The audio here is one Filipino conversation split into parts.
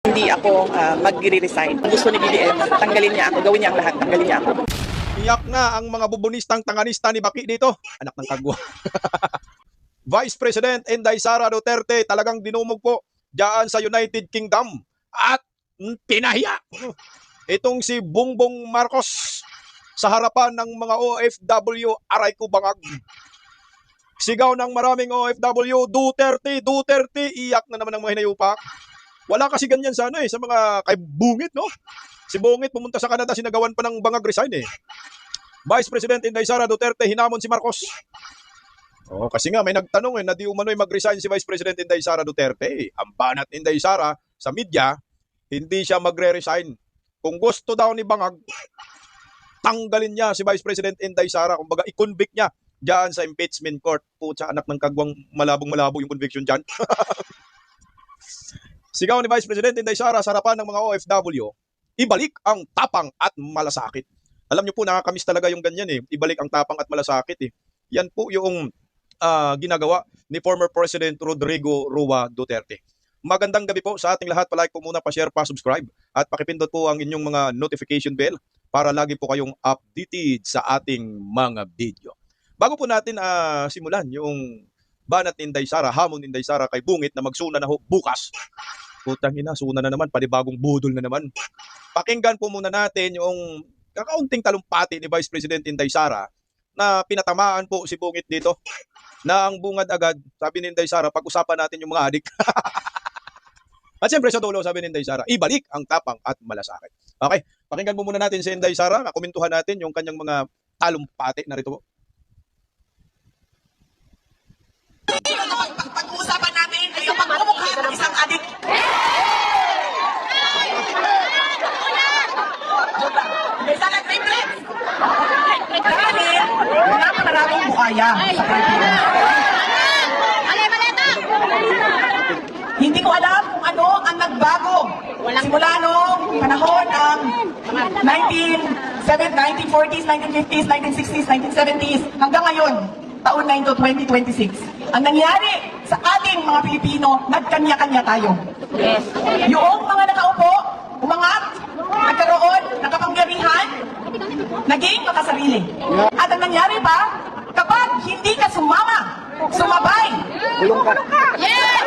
Hindi ako magre-resign. Gusto ni BBM, tanggalin niya ako, gawin niya ang lahat, tanggalin niya ako. Iyak na ang mga bubunistang tanganista ni Baki dito. Anak ng kagwa. Vice President Inday Sara Duterte talagang dinumog po diyan sa United Kingdom at pinahiya itong si Bongbong Marcos sa harapan ng mga OFW. Aray ko bangag. Sigaw ng maraming OFW, Duterte, Duterte. Iyak na naman ang mga hinayupak. Wala kasi ganyan sana sa mga kay Bungit, no? Si Bungit pumunta sa Canada, sinagawan pa ng bangag resign Vice President Inday Sara Duterte hinamon si Marcos. Kasi nga may nagtanong na di umano'y mag-resign si Vice President Inday Sara Duterte. Ang banat Inday Sara sa media, hindi siya magre-resign. Kung gusto daw ni bangag, tanggalin niya si Vice President Inday Sara. Kumbaga, i-convict niya diyan sa impeachment court. Putsa, anak ng kagwang malabong-malabo yung conviction diyan. Sigaw ni Vice President Inday Sara sa harapan ng mga OFW, ibalik ang tapang at malasakit. Alam niyo po, nakakamiss talaga yung ganyan Ibalik ang tapang at malasakit Yan po yung ginagawa ni former President Rodrigo Roa Duterte. Magandang gabi po sa ating lahat. Palike po muna, pa-share, pa-subscribe at pakipindot po ang inyong mga notification bell para lagi po kayong updated sa ating mga video. Bago po natin simulan yung banat ni Inday Sara, hamon ni Inday Sara kay Bungit na magsuna na bukas. Putang ina, suna na naman, panibagong budol na naman. Pakinggan po muna natin yung kakaunting talumpati ni Vice President Inday Sara na pinatamaan po si Bungit dito. Na ang bungad agad, sabi ni Inday Sara, pag-usapan natin yung mga adik. At siyempre sa dulo, sabi ni Inday Sara, ibalik ang tapang at malasakit. Okay, pakinggan po muna natin si Inday Sara, kumentuhan natin yung kanyang mga talumpati. Narito po. Pag-uusapan natin ay yung pagmumukha ng isang adik. Sana triplets. Dahil wala pa maraming bukaya sa Pilipinas. Hindi ko alam kung ano ang nagbago. Simula noong panahon ng 1940s, 1950s, 1960s, 1970s, hanggang ngayon, taon na ito, 2026. Ang nangyari sa ating mga Pilipino, nagkanya-kanya tayo. Yes. Yung mga nakaupo, umangat, nagkaroon, nakapangyarihan, naging makasarili. At ang nangyari pa, kapag hindi ka sumama, sumabay, Bulong ka. yes!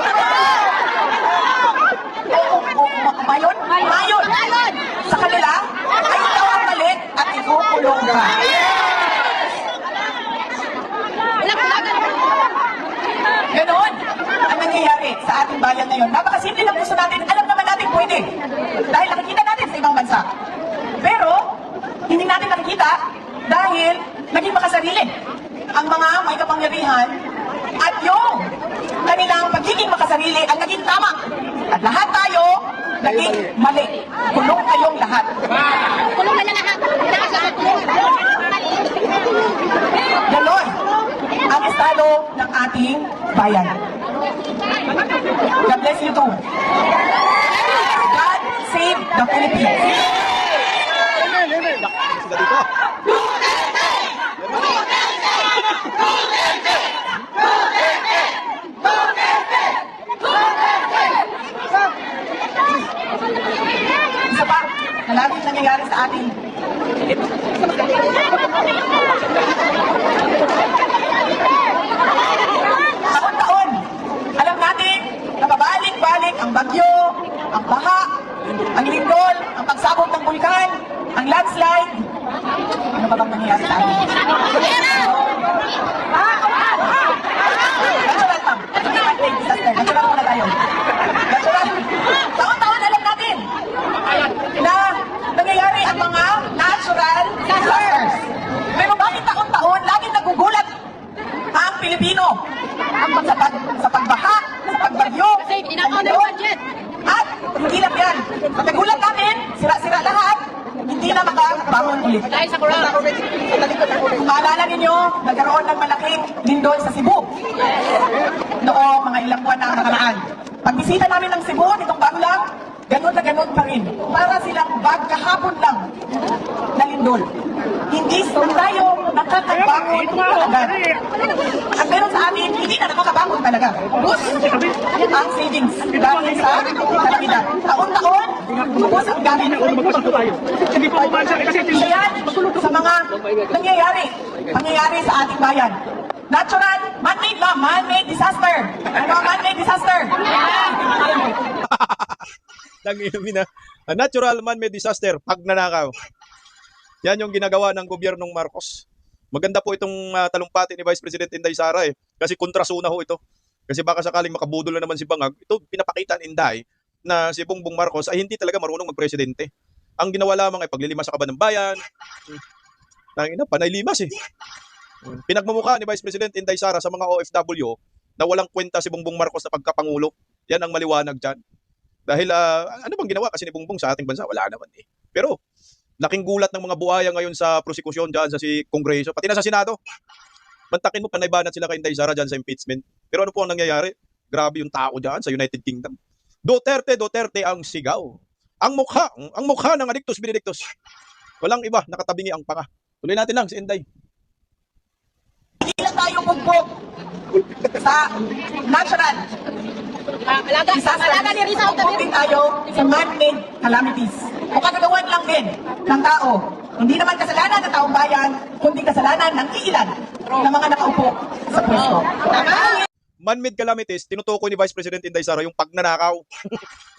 Mayon? Mayon! Sa kanila, ay ikaw ang mali at ikukulong ka. Ganon ang nangyayari sa ating bayan ngayon. Napakasimple lang gusto natin. Alam naman natin pwede. Dahil nakikita natin sa ibang bansa. Pero, hindi natin nakikita dahil naging makasarili ang mga may kapangyarihan at yung kanilang pagiging makasarili ang naging tama. At lahat tayo naging mali. Kulong kayong lahat. Kulong na lahat. Ganon ang estado ng ating bayan. God bless you too. God save the Philippines. Sila dito. Isa pa, na laging nangyayari sa atin. Taon-taon, alam natin na pabalik-balik ang bagyo, ang baha, ang lindol, ang pagsabog ng bulkan, ang landslide. Ano ba bang nangyayari sa atin? Natural, ma'am. Natural muna tayo. Natural. Taon-taon alam natin na nangyayari ang mga natural disasters. Pero bakit taon-taon laging nagugulat ang Pilipino sa pagbaha, sa pagbagyo, Kasi ina-honor budget. at hindi lang yan. Pagkagulat natin, sira-sira lahat, hindi na makabangon ulit. Dahil sa corona. Maalala ninyo, nagkaroon ng malaking lindol sa Cebu. Noong mga ilang buwan na nakaraan. Pagbisita namin ng Cebu, nitong bago lang, ganun na ganun pa rin. Para silang kahapon lang na lindol. Hindi tayo nakakabangon talaga. Ang meron sa atin, hindi na nakakabangon talaga. Ubus ang savings dahil sa kalamidad. Taon-taon, ubus ang gamit. Hindi po umansa kasi Kaya sa mga pangyayari sa ating bayan. Natural, man-made ba? Man-made disaster. Ano ang man-made disaster? Tangina, natural man-made disaster, pagnanakaw. Yan yung ginagawa ng gobyernong Marcos. Maganda po itong talumpati ni Vice President Inday Sara kasi kontrasuna ho ito. Kasi baka sakaling makabudol na naman si Bangag, ito pinapakita ni Inday na si Bongbong Marcos ay hindi talaga marunong magpresidente. Ang ginawa lamang ay paglilimas sa kaban ng bayan. Tangina, panay limas Pinagmumukha ni Vice President Inday Sara sa mga OFW na walang kwenta si Bongbong Marcos na pagkapangulo. Yan ang maliwanag dyan. Dahil ano bang ginawa kasi ni Bongbong sa ating bansa? Wala naman Pero laking gulat ng mga buhaya ngayon sa prosekusyon dyan sa Kongreso, pati na sa Senado. Mantakin mo, panaybanat sila kay Inday Sara dyan sa impeachment. Pero ano po ang nangyayari? Grabe yung tao dyan sa United Kingdom. Duterte ang sigaw. Ang mukha ng Adictus Benedictus. Walang iba, nakatabingi ang panga. Tuloy natin lang si Inday. Hindi lang tayo bugbog sa natural Alaga ni Rizal bugbog din tayo sa man-made calamities. O kagagawan lang din ng tao. Hindi naman kasalanan ng taong bayan, kundi kasalanan ng iilan na mga nakaupo sa pwesto. Man-made calamities, tinutukoy ni Vice President Inday Sara yung pagnanakaw.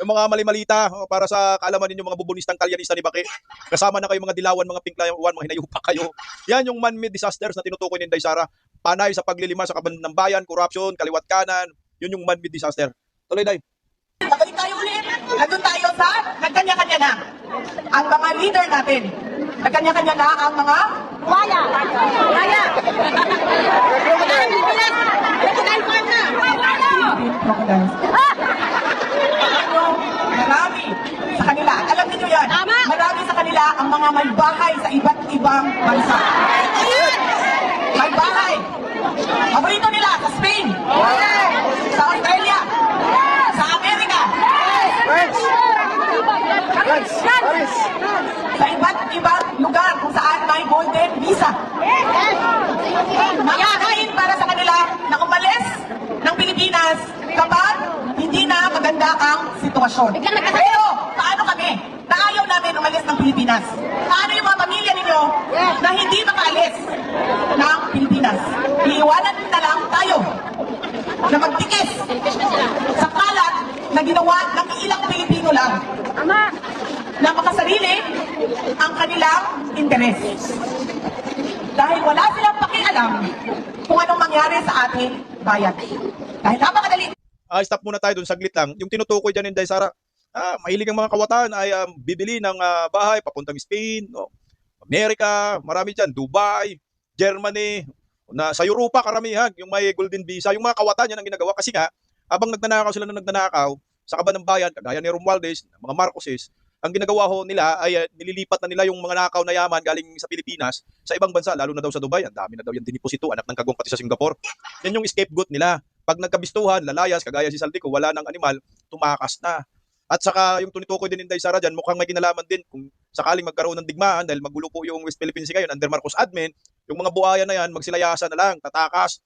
Yung mga mali-malita, para sa kaalaman ninyo mga bubunistang kalyanista ni Baki. Kasama na kayo mga dilawan, mga pinklayan, mga hinayupak kayo. Yan yung man-made disasters na tinutukoy ni Inday Sara. Panay sa paglilima sa kaban ng bayan, corruption, kaliwat kanan. Yun yung man-made disaster. Tuloy, Day. Babalik tayo ulit. Nandun tayo sa nagkanya-kanya na. Ang mga leader natin. Nagkanya-kanya na ang mga Wala. crocodiles. Marami sa kanila. Alam niyo yan. Tama. Marami sa kanila ang mga may bahay sa iba't ibang bansa. May bahay. Paborito nila sa Spain. Sa Australia. Sa Amerika. Sa iba't ibang lugar kung saan may golden visa. Makakain para sa kanila na umalis ng Pilipinas kapag hindi na maganda ang sitwasyon. Pero paano kami na ayaw namin umalis ng Pilipinas? Paano yung mga pamilya ninyo na hindi makaalis ng Pilipinas? Iiwanan na lang tayo na magtikis sa kalat na ginawa ng ilang Pilipino lang na makasarili ang kanilang interes. Dahil wala silang pakialam kung anong mangyari sa ating bayan. Dahil napakadali. Stop muna tayo dun, saglit lang. Yung tinutukoy dyan ni Inday Sara, mahilig ang mga kawatan ay bibili ng bahay papuntang Spain, Amerika, marami dyan, Dubai, Germany, sa Europa karamihan, yung may golden visa. Yung mga kawatan yan ang ginagawa kasi nga, habang nagnanakaw sila na nagnanakaw, sa kaban ng bayan, kagaya ni Romualdez, mga Marcoses, ang ginagawa ho nila ay nililipat na nila yung mga nakaw na yaman galing sa Pilipinas sa ibang bansa, lalo na daw sa Dubai. Ang dami na daw yan diniposito, anak ng kagong pati sa Singapore. Yan yung scapegoat nila. Pag nagkabistuhan, lalayas, kagaya si Saldico, wala ng animal, tumakas na. At saka yung tunitukoy din ni Inday Sara dyan, mukhang may kinalaman din kung sakaling magkaroon ng digmaan dahil magulo po yung West Philippine Sea ngayon under Marcos admin, yung mga buhaya na yan, magsilayasan na lang, tatakas,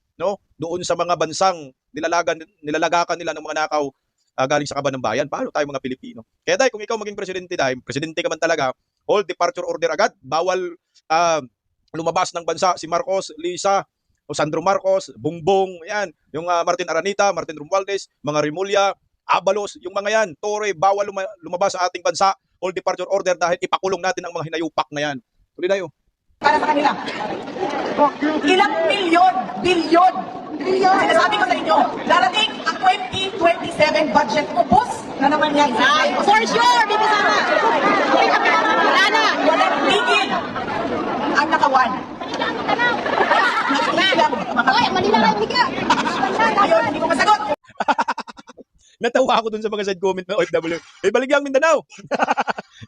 doon sa mga bansang nilalagakan nila ng mga nakaw galing sa kaban ng bayan. Paano tayo mga Pilipino? Kaya dahil kung ikaw maging presidente dahil, presidente ka man talaga, hold departure order agad, bawal lumabas ng bansa si Marcos, Lisa, o Sandro Marcos, Bongbong, yan, yung Martin Aranita, Martin Romualdez, mga Rimulya, Abalos, yung mga yan, Torre, bawal lumabas sa ating bansa, hold departure order dahil ipakulong natin ang mga hinayupak na yan. Tuloy tayo. Para sa kanila. Ilang bilyon. Sinasabi ko sa inyo, darating ang 2027 budget ubos na naman yan. For sure, Bibi Sara. Wala na. Walang tigil ang nakawan. Hoy, Manila lang higa. Ayun, hindi ko masagot. Natawa ako dun sa mga side comment ng OFW. Baligya ang Mindanao.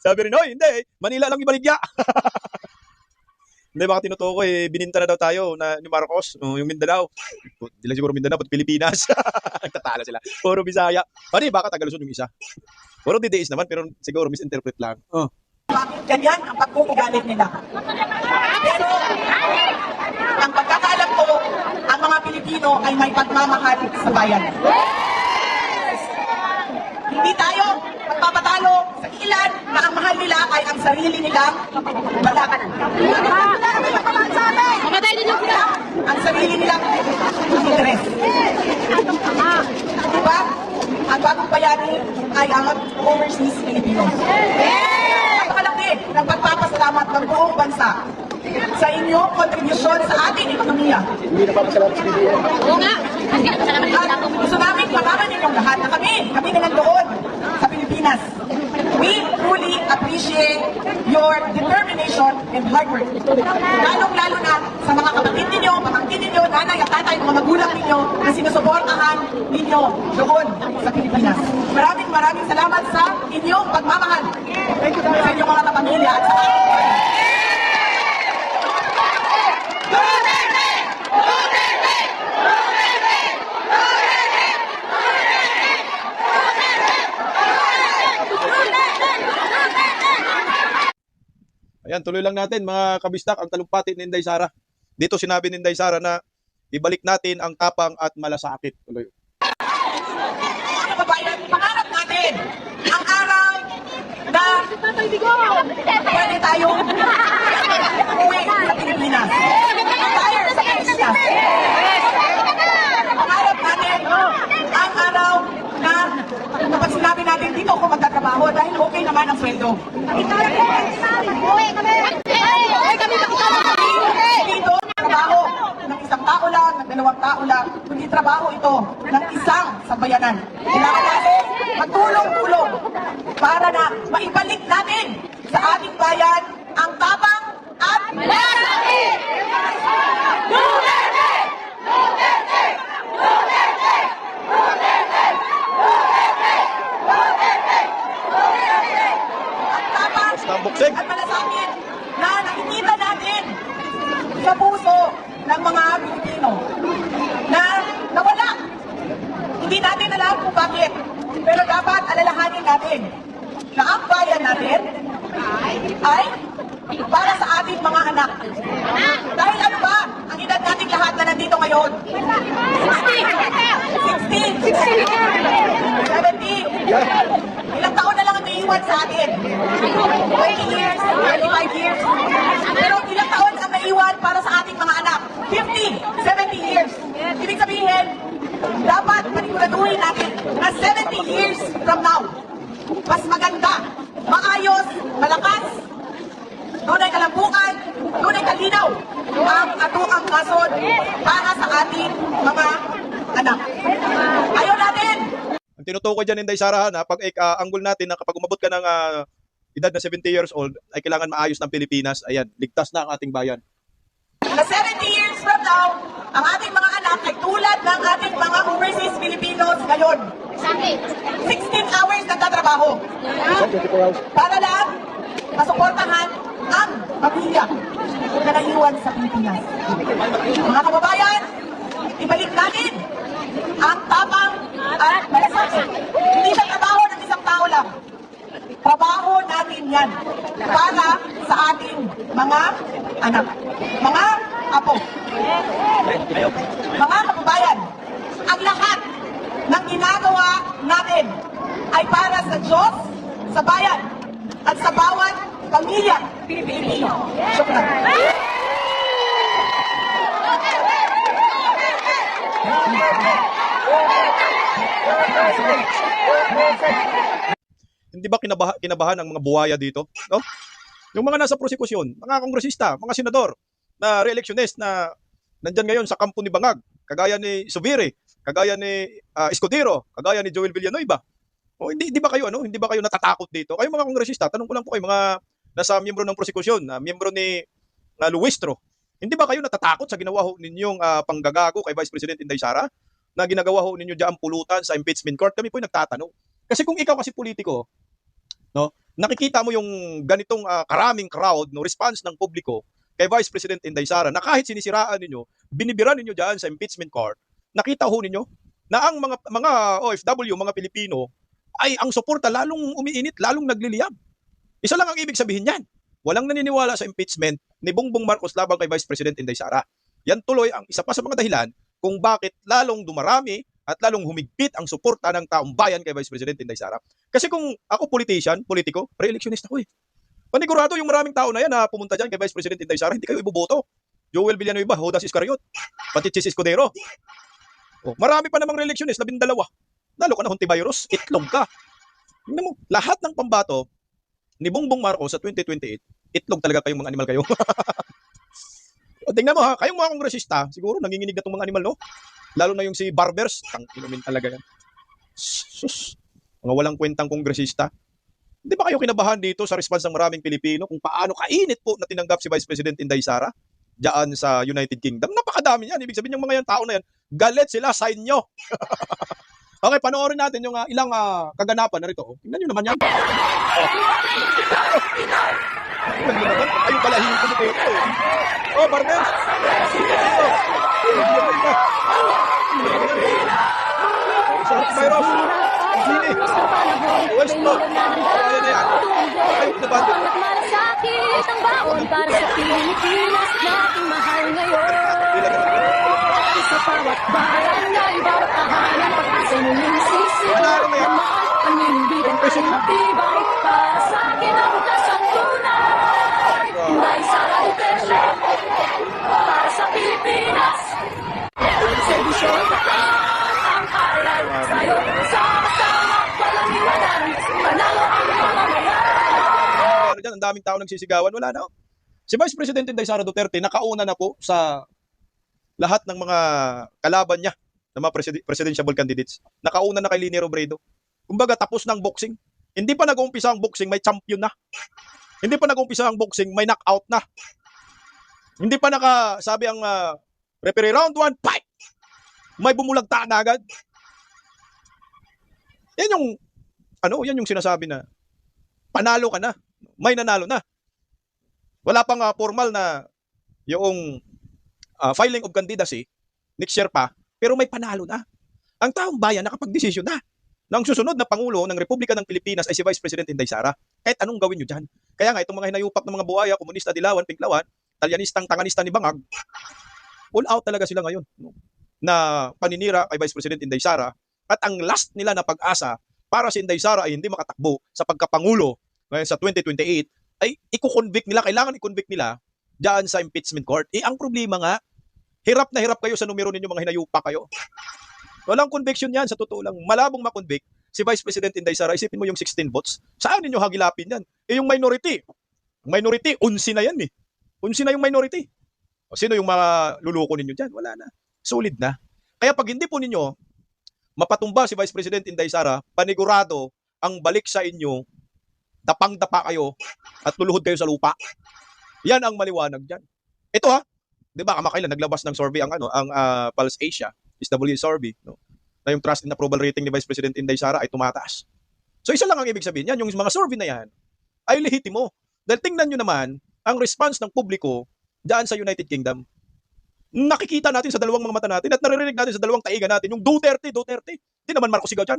Sabi rin, hindi, Manila lang ibaligya. Hindi, baka tinutukoy, bininta na daw tayo ni Marcos, yung Mindanao. Hindi lang siguro Mindanao, but Pilipinas. Nagtatala sila. Puro Bisaya. Baka Tagaluson yung isa. Puro DDS naman, pero siguro misinterpret lang. Bakit ganyan ang pagkukugalit nila? Pero mga Pilipino ay may pagmamahal sa bayan. Hindi tayo magpapatalo sa ilan na ang mahal nila ay ang sarili nilang balakan. Mamatay din yung sila. Ang sarili nilang interes. Diba? Ang bagong bayani ay ang overseas Filipinos. Napakalaki ng pagpapasalamat ng buong bansa sa inyong kontribusyon sa ating ekonomiya. Oo nga. At gusto namin pamaman ninyong lahat na kami na nandoon sa Pilipinas. We truly appreciate your determination and hard work. Lalong-lalo na sa mga kapatid ninyo, pamangkin ninyo, nanay at tatay, mga magulang ninyo na sinusuportahan ninyo doon sa Pilipinas. Maraming salamat sa inyong pagmamahal sa inyong mga kapamilya at sa Ayan, tuloy lang natin mga kabistak ang talumpati ni Inday Sara. Dito sinabi ni Inday Sara na ibalik natin ang tapang at malasakit. Tuloy. mga kabayan, pangarap natin ang araw na pwede tayong uwi sa Pilipinas. Retire sa Pilipinas. Pangarap natin ang araw na kapag sinabi natin dito ako magtatrabaho dahil okay naman ang sweldo. Dito, trabaho ng isang tao lang, ng dalawang tao lang, kundi trabaho ito ng isang sambayanan. Kailangan natin magtulong-tulong para na maibalik natin sa ating bayan ang tapang at malasakit! Duterte! Duterte! Duterte! Duterte! Duterte! Duterte! Duterte! Ang tapang Tambuksik. at malasakit na nakikita natin sa puso ng mga Pilipino na nawala. Hindi natin alam kung bakit. Pero dapat alalahanin natin na ang bayan natin ay para sa ating mga anak. Dahil ano ba ang edad nating lahat na nandito ngayon? 60, 70, ilang taon na lang ang naiiwan sa atin? 20 years, 25 years. Pero ilang taon ang naiiwan para sa ating mga anak? 50, 70 years. Ibig sabihin, dapat paniguraduhin natin na 70 years from now, mas maganda, maayos, malakas, tunay kalambukan, tunay kalinaw ang atuang nasod para sa ating mga anak. Ayaw natin! Ang tinutukoy dyan Inday Sara na pag anggol natin na kapag umabot ka ng edad na 70 years old ay kailangan maayos ng Pilipinas. Ayan, ligtas na ang ating bayan. Na 70 years from now, ang ating mga anak ay tulad ng ating mga overseas Filipinos ngayon. 16 hours nagtatrabaho. Para lang masuportahan ang pamilya na naiwan sa Pilipinas. Mga kababayan, ibalik natin ang tapang at malasakit. Hindi siya trabaho ng isang tao lang. Trabaho natin yan para sa ating mga anak, mga apo. Mga kababayan, ang lahat ng ginagawa natin ay para sa Diyos, sa bayan, at sa bawat pamilya Pilipino. Syukran. Hindi ba kinabahan ang mga buwaya dito? No? Yung mga nasa prosekusyon, mga kongresista, mga senador, na re-electionist na nandyan ngayon sa kampo ni Bangag, kagaya ni Subiri, kagaya ni Escudero, kagaya ni Joel Villanueva. O hindi ba kayo hindi ba kayo natatakot dito? Kayo mga kongresista, tanong ko lang po kayo mga nasa miyembro ng prosekusyon, miyembro ni Luistro. Hindi ba kayo natatakot sa ginawa ho ninyong panggagago kay Vice President Inday Sara? Na ginagawa ho ninyo diyan pulutan sa impeachment court? Kami po nagtatanong. Kasi kung ikaw kasi politiko, no, nakikita mo yung ganitong karaming crowd, no, response ng publiko kay Vice President Inday Sara na kahit sinisiraan ninyo, binibiran ninyo diyan sa impeachment court, nakita ho ninyo na ang mga OFW, mga Pilipino ay ang suporta lalong umiinit, lalong nagliliyab. Isa lang ang ibig sabihin niyan. Walang naniniwala sa impeachment ni Bongbong Marcos laban kay Vice President Inday Sara. Yan tuloy ang isa pa sa mga dahilan kung bakit lalong dumarami at lalong humigpit ang suporta ng taong bayan kay Vice President Inday Sara. Kasi kung ako politiko, pre-electionist ako eh. Panigurado yung maraming tao na yan na pumunta dyan kay Vice President Inday Sara, hindi kayo iboboto. Joel Villanueva, Judas Iscariot, pati Chis Escudero. Oh, marami pa namang re-electionist, 12. Lalo ka na Hontiveros, itlog ka. Tingnan mo, lahat ng pambato ni Bongbong Marcos sa 2028, itlog talaga kayong mga animal kayo. O, tingnan mo ha, kayong mga kongresista, siguro nanginginig na itong mga animal, no? Lalo na yung si Barbers, inumin talaga yan. Sus, mga walang kwentang kongresista. Hindi ba kayo kinabahan dito sa response ng maraming Pilipino kung paano kainit po na tinanggap si Vice President Inday Sara diyan sa United Kingdom? Napakadami yan. Ibig sabihin yung mga yan tao na yan, galit sila sa inyo. Okay, panoorin natin yung ilang kaganapan na rito. Tingnan nyo naman yan. Tingnan nyo naman. Ayun pala, hiling ko dito. Oh, Barbers! Sa Virus! Sini! West Block! Ayan na yan. Ayun na ba? Malasakit ang baon para sa Pilipinas nating mahal ngayon. Sa bawat barangay, bawat tahanan, pag-asa muling sisigaw. Panindigan ang matibay para sa akin ang dasang tunay. Dahil sa Duterte, para sa Pilipinas. Servisyon ang aral tayo sama-sama, walang iwanan, panalo ang mamamayan. Diyan, ang daming tao nagsisigawan. Wala na. Si Vice President Inday Sara Duterte nakauna na po sa lahat ng mga kalaban niya ng mga presidential candidates. Nakauna na kay Leni Robredo. Kumbaga, tapos ng boxing. Hindi pa nag-uumpisa ang boxing, may champion na. Hindi pa nag-uumpisa ang boxing, may knockout na. Hindi pa nakasabi ang referee, round 1, fight! May bumulagta na agad. Yan yung sinasabi na panalo ka na. May nanalo na. Wala pang formal na yung filing of candidacy next year pa, pero may panalo na. Ang taong bayan nakapag-desisyon na na ang susunod na Pangulo ng Republika ng Pilipinas ay si Vice President Inday Sara. Kahit anong gawin nyo dyan. Kaya nga, itong mga hinayupak ng mga buhaya, komunista, dilawan, pinklawan, talyanistang, tanganista ni Bangag, all out talaga sila ngayon. No? Na paninira kay Vice President Inday Sara. At ang last nila na pag-asa para si Inday Sara ay hindi makatakbo sa pagkapangulo ngayon sa 2028 ay i-convict nila, kailangan i-convict nila dyan sa impeachment court. Ang problema nga, hirap na hirap kayo sa numero ninyo, mga hinayupak kayo. Walang conviction yan, sa totoo lang. Malabong makonvict si Vice President Inday Sara, isipin mo yung 16 votes. Saan ninyo hagilapin yan? Yung minority, 11 na yan eh. 11 na yung minority. O sino yung mga luluko ninyo dyan? Wala na. Solid na. Kaya pag hindi po ninyo mapatumba si Vice President Inday Sara, panigurado ang balik sa inyo, dapang-dapa kayo at luluhod kayo sa lupa. Yan ang maliwanag dyan. Ito ha, di ba kamakailan naglabas ng survey ang Pulse Asia, SW survey, no? Na yung trust and approval rating ni Vice President Inday Sara ay tumataas. So isa lang ang ibig sabihin yan, yung mga survey na yan ay lehitimo. Dahil tingnan nyo naman ang response ng publiko dyan sa United Kingdom. Nakikita natin sa dalawang mga mata natin at naririnig natin sa dalawang taiga natin yung Duterte. Di naman Marcos sigaw dyan.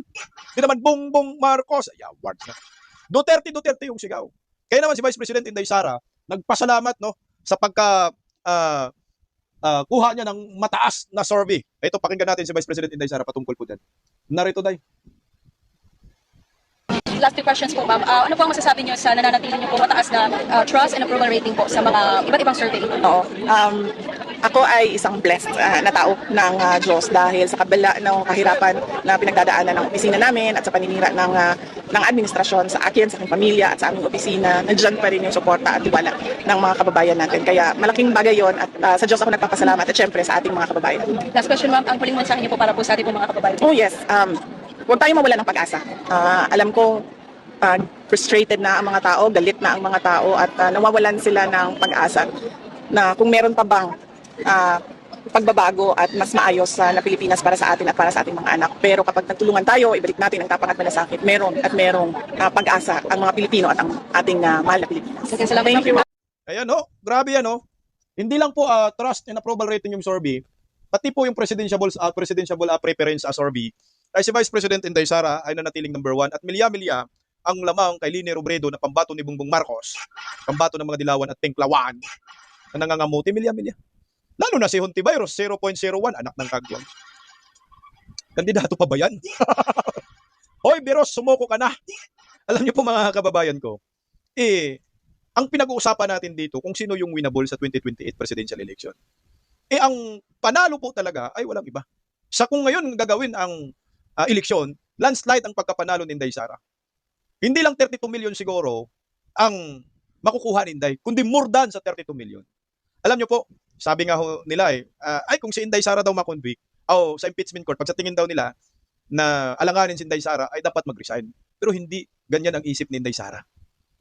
Di naman Bongbong Marcos. Words na. Duterte yung sigaw. Kaya naman si Vice President Inday Sara nagpasalamat no sa pagka kuha niya ng mataas na survey. Ito, pakinggan natin si Vice President Inday Sara patungkol po dyan. Narito, Day. Last two questions po, ma'am. Ano po ang masasabi niyo sa nananatili niyo po mataas na trust and approval rating po sa mga iba't ibang survey? Oo. Ako ay isang blessed na tao ng Diyos dahil sa kabila ng kahirapan na pinagdadaanan ng opisina namin at sa paninira ng administrasyon sa akin, sa aking pamilya at sa aming opisina, nandiyan pa rin yung suporta at tiwala ng mga kababayan natin. Kaya malaking bagay yon at sa Diyos ako nagpapasalamat at syempre sa ating mga kababayan. Last question, ma'am. Ang huling mensahe niyo po para po sa ating mga kababayan. Oh yes, huwag tayong mawala ng pag-asa. Alam ko, frustrated na ang mga tao, galit na ang mga tao at nawawalan sila ng pag-asa na kung meron pa bang pagbabago at mas maayos na Pilipinas para sa atin at para sa ating mga anak. Pero kapag nagtulungan tayo, ibalik natin ang tapang at malasakit, merong pag-asa ang mga Pilipino at ang ating mahal na Pilipinas. Okay, salamat. Thank you. Ayan ho, grabe yan ho. Hindi lang po trust and approval rating yung survey, pati po yung presidential preference survey, ay si Vice President Inday Sara ay nanatiling number 1 at milya-milya ang lamang kay Leni Robredo na pambato ni Bongbong Marcos, pambato ng mga dilawan at pinklawan na nangangamuti, milya-milya. Lalo na si Hontiveros, 0.01, anak ng kagwang. Kandidato pa ba yan? Hoy, Biros, sumuko ka na. Alam niyo po mga kababayan ko, ang pinag-uusapan natin dito kung sino yung winnable sa 2028 presidential election. Ang panalo po talaga ay walang iba. Sa kung ngayon gagawin ang eleksyon, landslide ang pagkapanalo ni Inday Sara. Hindi lang 32 million siguro ang makukuha ni Inday, kundi more than sa 32 million. Alam niyo po, sabi nga nila ay kung si Inday Sara daw makonvict, o sa impeachment court, pag sa tingin daw nila na alanganin si Inday Sara, ay dapat mag-resign. Pero hindi ganyan ang isip ni Inday Sara.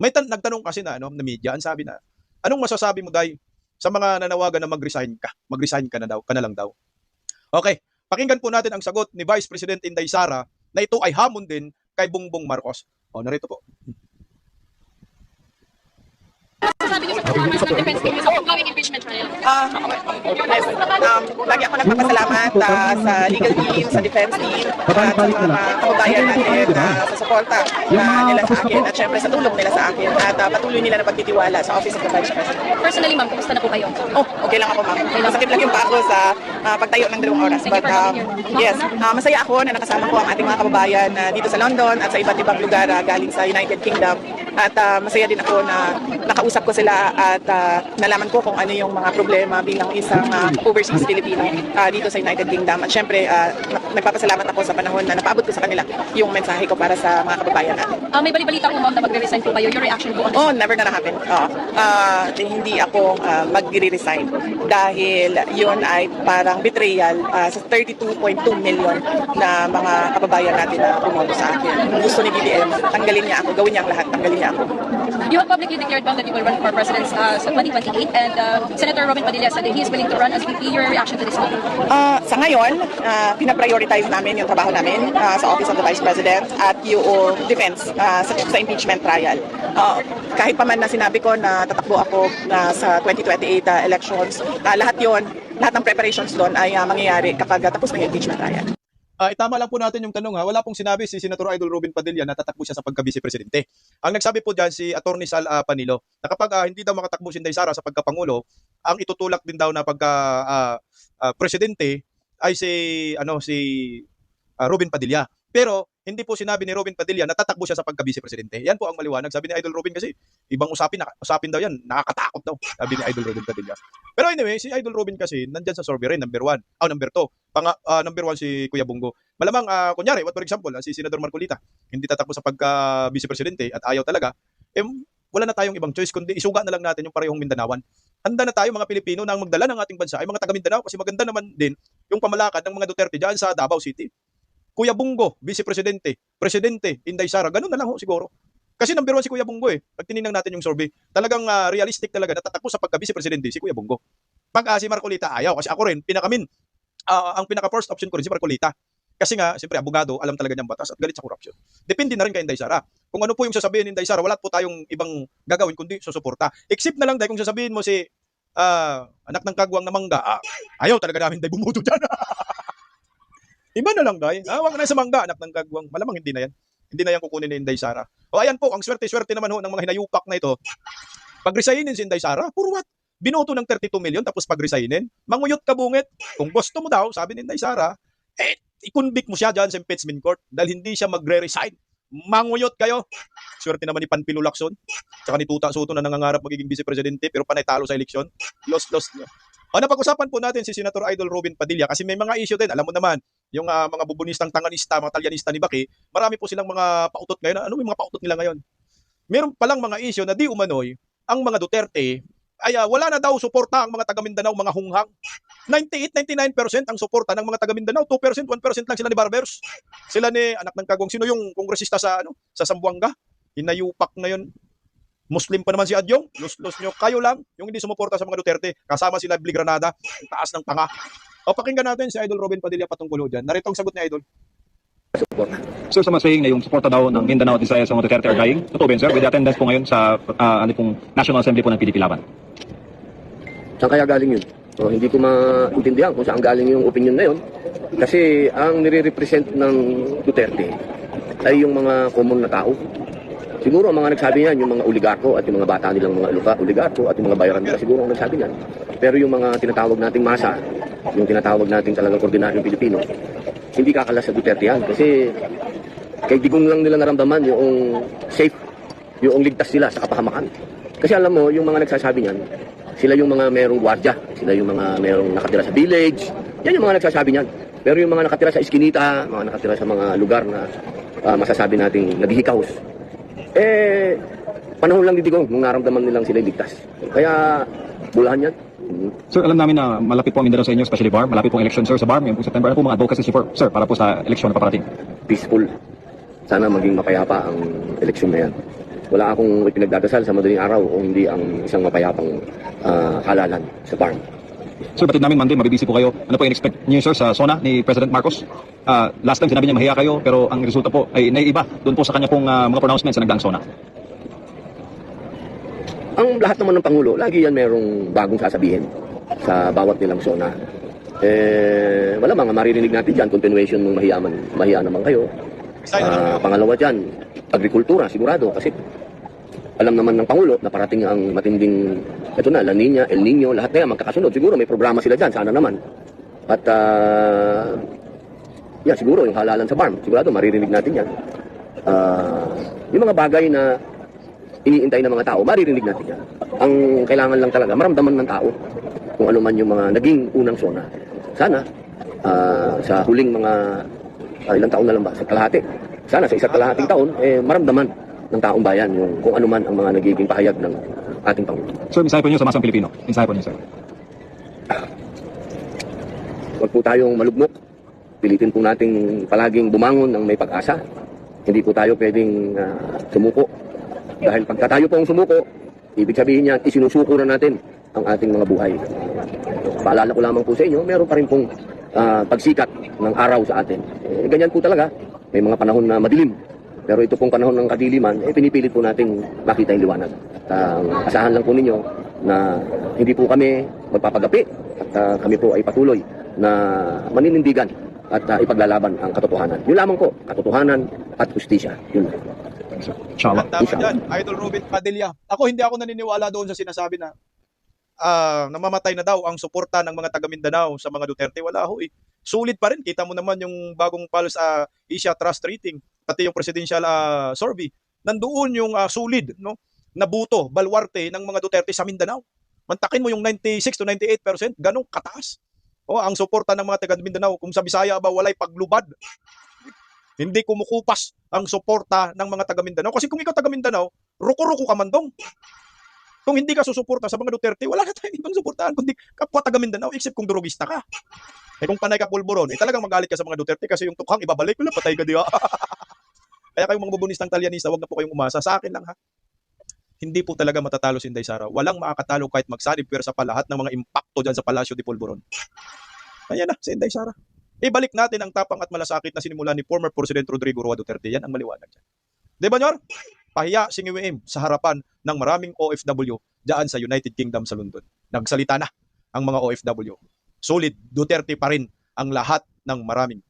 May nagtanong kasi na media, ang sabi na, anong masasabi mo Day sa mga nanawagan na mag-resign ka? Mag-resign ka na lang daw. Okay, pakinggan po natin ang sagot ni Vice President Inday Sara na ito ay hamon din kay Bongbong Marcos. Narito po. Sabi niyo sa performance ng defense team sa ongoing impeachment trial. Lagi ako nagpapasalamat sa legal team, sa defense team, at sa mga kababayan natin sa suporta nila sa akin at syempre sa tulong nila sa akin at patuloy nila na pagtitiwala sa Office of the Vice President. Personally, ma'am, kumusta na po kayo? Okay lang ako, ma'am. Masakit lang yung pako sa pagtayo ng 2 oras. Thank you But for being here. yes, masaya ako na nakasama ko ang ating mga kababayan dito sa London at sa iba't ibang lugar galing sa United Kingdom. At masaya din ako na nakausap ko sila at nalaman ko kung ano yung mga problema bilang isang overseas Filipino dito sa United Kingdom. At syempre, nagpapasalamat ako sa panahon na napaabot ko sa kanila yung mensahe ko para sa mga kababayan natin. May balibalita po, ma'am, na magre-resign po kayo. Your reaction po on this? Never gonna happen. Hindi ako magre-resign dahil yun ay parang betrayal sa 32.2 million na mga kababayan natin na bumoto sa akin. Gusto ni BBM, tanggalin niya ako, gawin niya ang lahat, tanggalin niya ako. You have publicly declared, ma'am, that you will run for president sa 2028 and Senator Robin Padilla said that he is willing to run as VP. Your reaction to this, ma'am? Sa ngayon, pinaprioritize namin yung trabaho namin sa Office of the Vice President at yung defense sa impeachment trial. Kahit pa man na sinabi ko na tatakbo ako sa 2028 elections, lahat ng preparations doon ay mangyayari kapag tapos na yung impeachment trial. Itama lang po natin yung tanong wala pong sinabi si Senator Idol Robin Padilla na tatakbo siya sa pagka-vice presidente. Ang nagsabi po diyan si Attorney Sal Panilo na kapag hindi daw makatakbo si Inday Sara sa pagkapangulo, ang itutulak din daw na pagka presidente ay si Robin Padilla. Pero hindi po sinabi ni Robin Padilla na tatakbo siya sa pagka-vice presidente. Yan po ang maliwanag. Sabi ni Idol Robin kasi ibang usapin daw yan, nakakatakot daw, sabi ni Idol Robin Padilla. Pero anyway, si Idol Robin kasi nandyan sa survey rin, number 1. Number 2. Number 1 si Kuya Bongo. Malamang, kunyari, for example, si Senador Marcolita, hindi tatakbo sa pagka-vice presidente at ayaw talaga, wala na tayong ibang choice, kundi isuga na lang natin yung parehong Mindanawan. Handa na tayo mga Pilipino na ang magdala ng ating bansa ay mga taga Mindanao kasi maganda naman din yung pamalakad ng mga Duterte dyan sa Davao City. Kuya Bongo, Vice Presidente, Presidente, Inday Sara, ganun na lang siguro. Kasi number 1 si Kuya Bongo Pag tinignan natin yung survey, talagang realistic talaga na tatakbo sa pagka-Vice Presidente si Kuya Bongo. Pag si Marcolita ayaw, kasi ako rin, ang pinaka-first option ko rin si Marcolita. Kasi nga, siyempre, abogado, alam talaga niyang batas at galit sa korupsyon. Depende na rin kay Inday Sara. Kung ano po yung sasabihin ni Inday Sara, wala po tayong ibang gagawin kundi susuporta. Except na lang dahil kung sasabihin mo si anak ng kagwang na mangga, ayaw talaga namin dahil bumuto dyan. Iba na lang dahil. Wag na sa mangga, anak ng kagwang. Malamang hindi na yan. Hindi na yan kukunin ni Inday Sara. Ayan po, ang swerte-swerte naman ng mga hinayupak na ito. Pag-resignin si Inday Sara, puro what? Binoto ng 32 million tapos pag-resignin. Manguyot ka bungit. Kung gusto mo daw, sabi ni Inday Sara, i-convict mo siya dyan sa impeachment court dahil hindi siya magre-resign. Manguyot kayo. Swerte naman ni Panpilo Lacson. Tsaka ni Tuta Soto na nangangarap magiging vice-presidente pero panay talo sa eleksyon. Lost niya. Napag-usapan po natin si Senator Idol Robin Padilla kasi may mga issue din. Alam mo naman, yung mga bubunistang tanganista, mga talyanista ni Baki, marami po silang mga pautot ngayon. Ano yung mga pautot nila ngayon? Meron palang mga issue na di umano'y ang mga Duterte ay wala na daw suporta ang mga taga Mindanao, mga hunghang. 98-99% ang suporta ng mga taga Mindanao, 2%, 1% lang sila ni Barbers. Sila ni anak ng kagwang. Sino yung kongresista sa Zamboanga? Hinayupak na yun. Muslim pa naman si Adyong. Los nyo. Kayo lang yung hindi sumuporta sa mga Duterte. Kasama sila Bli Granada. Ang taas ng tanga. Pakinggan natin si Idol Robin Padilla patungkol dyan. Narito ang sagot ni Idol. Sir, sa saying na yung suporta daw ng Mindanao at Visayas sa mga Duterte are dying. Totoo ba yun, sir? With the attendance po ngayon sa National Assembly po ng PDP Laban. Saan kaya galing yun? Hindi ko maintindihan kung saan galing yung opinion na yun. Kasi ang nire-represent ng Duterte ay yung mga common na tao. Siguro ang mga nagsabi niyan, yung mga oligarko at yung mga bata nilang mga oligarko at yung mga bayaran nila, siguro ang nagsabi niyan. Pero yung mga tinatawag nating masa, yung tinatawag nating talagang ordinaryong Pilipino, hindi kakalas sa Duterte yan. Kasi kay digong lang nila naramdaman yung safe, yung ligtas sila sa kapahamakan. Kasi alam mo, yung mga nagsasabi niyan, sila yung mga merong gwardya, sila yung mga merong nakatira sa village, yan yung mga nagsasabi niyan. Pero yung mga nakatira sa iskinita, mga nakatira sa mga lugar na masasabi nating naghihikaos, panahon lang didigong nung naramdaman nilang sila ligtas. Kaya, bulahan yan. Sir, alam namin na malapit po ang Mindanao sa inyo, especially BAR. Malapit po ang election, sir, sa BAR. Ngayon po September. Ano po mga advocacy for, sir, para po sa eleksyon na paparating? Peaceful. Sana maging mapayapa ang eleksyon na yan. Wala akong ipinagdadasal sa madaling araw o hindi ang isang mapayapang halalan sa BAR. Sir, batid namin Monday, mabibisi po kayo. Ano po in-expect niyo, sir, sa SONA ni President Marcos? Last time sinabi niya mahiya kayo, pero ang resulta po ay naiiba doon po sa kanya pong mga pronouncements sa nagdaang SONA. Ang lahat naman ng Pangulo, lagi yan merong bagong sasabihin sa bawat nilang SONA. Wala mga maririnig natin dyan, continuation ng mahiya naman kayo. Pangalawa dyan, agrikultura, sigurado, kasi alam naman ng Pangulo na parating ang matinding, ito na, La Nina, El Nino, lahat na yan magkakasunod. Siguro may programa sila dyan, sana naman. At, yan, siguro yung halalan sa farm, sigurado maririnig natin yan. Yung mga bagay na iniintay ng mga tao, maririnig natin yan. Ang kailangan lang talaga, maramdaman ng tao kung ano man yung mga naging unang SONA. Sana, sa huling mga, ilang taon na lang ba, sa kalahati. Sana sa isa't kalahating taon, maramdaman ng taong bayan yung kung ano man ang mga nagiging pahayag ng ating Pangulo. Sir, mensahe po niyo sa masang Pilipino. Mensahe po niyo, sir. Huwag po tayong malugmok. Pilitin po nating palaging bumangon ng may pag-asa. Hindi po tayo pwedeng sumuko. Dahil pagka tayo pong sumuko, ibig sabihin niyan, isinusuko na natin ang ating mga buhay. Paalala ko lamang po sa inyo, meron pa rin pong pagsikat ng araw sa atin. Ganyan po talaga. May mga panahon na madilim. Pero ito pong panahon ng kadiliman, pinipilit po nating makita yung liwanag. Asahan lang po ninyo na hindi po kami magpapagapi at kami po ay patuloy na maninindigan at ipaglalaban ang katotohanan. Yun lamang po, katotohanan at justisya. Yun lang. Inshallah. Tama dyan, Idol Ruben Padilla. Hindi ako naniniwala doon sa sinasabi na namamatay na daw ang suporta ng mga taga Mindanao sa mga Duterte. Wala ho eh. Sulit pa rin. Kita mo naman yung bagong pulse Asia Trust Rating, pati yung presidential survey. Nandoon yung solid, no, na buto, balwarte ng mga Duterte sa Mindanao. Mantakin mo yung 96 to 98%, ganong kataas. Ang suporta ng mga taga Mindanao, kung sa Bisaya ba walay paglubad. Hindi kumukupas ang suporta ng mga taga Mindanao. Kasi kung ikaw taga Mindanao, ruko-ruko ka man dong. Kung hindi ka susuporta sa mga Duterte, wala na tayong ibang suportahan kundi kapwa taga Mindanao, except kung drogista ka. Kung panay ka pulburon, talagang magalit ka sa mga Duterte kasi yung tukhang ibabalik, wala patay ka diya. Kaya kayong mga bubunistang talyanista, wag na po kayong umasa. Sa akin lang ha, hindi po talaga matatalo si Inday Sara. Walang makakatalo kahit magsanib pwersa pa lahat ng mga impakto dyan sa Palasyo de Polvoron. Ayan na, si Inday Sara. Ibalik natin ang tapang at malasakit na sinimula ni former President Rodrigo Roa Duterte. Yan ang maliwanag dyan. Di ba, Nyor? Pahiya si Ngiwim sa harapan ng maraming OFW dyan sa United Kingdom sa London. Nagsalita na ang mga OFW. Solid, Duterte pa rin ang lahat ng maraming